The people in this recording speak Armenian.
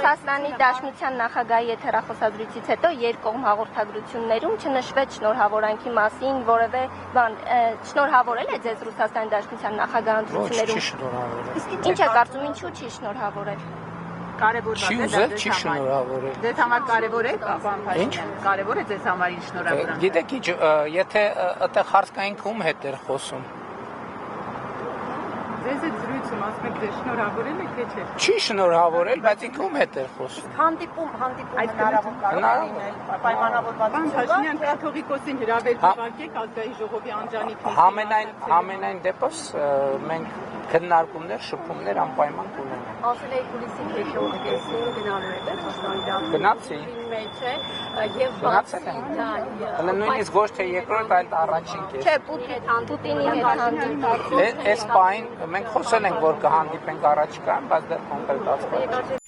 Ռուսաստանի Դաշնության նախագահի եթերախոսադրույցից հետո երկկողմ հաղորդագրություններում չնշվեց շնորհավորանքի մասին, որևէ բան շնորհավորել է ձեզ Ռուսաստանի Դաշնության նախագահ ընտրություններում։ Չի շնորհավորել։ Ինչ է կարծում, ինչու չի շնորհավորել։ Չի ուզել, չի շնորհավորել։ Ձեզ համար կարևոր է, կարևոր է ձեզ համար ինչ շնորհավորանք։ Գիտեք ինչ, եթե այդտեղ հարցկային կում հետ էր խոսում։ Ձեզ այդ զրույցում ասում եք, ձեզ շնորհավորել եք, թե չէ։ Չի շնորհավորել, բայց ինքը ում հետ էր խոսում։ Հանդիպում հնարավոր կարող լինել պայմանավորված։ Պարոն Փաշինյան, կաթողիկոսին հրավեր տվարկեք ազգային ժողովի անջանիք։ Համենայն դեպս մենք քննարկումներ, շփումներ անպայման կունենանք։ Ասել եք հուլիսին հեշողեցին գնալու եք Ռուսաստանի Գնացի։ մեջ է եւ Գնացել եմ։ Հələ նույնիսկ ոչ թե երկրորդ, այլ առաջին կես։ Չէ, Պուտինի հետ հանդիպում։ Այս պահին մենք խոսել ենք, որ կհանդիպենք առաջիկայում, բայց դեռ կոնկրետացված չէ։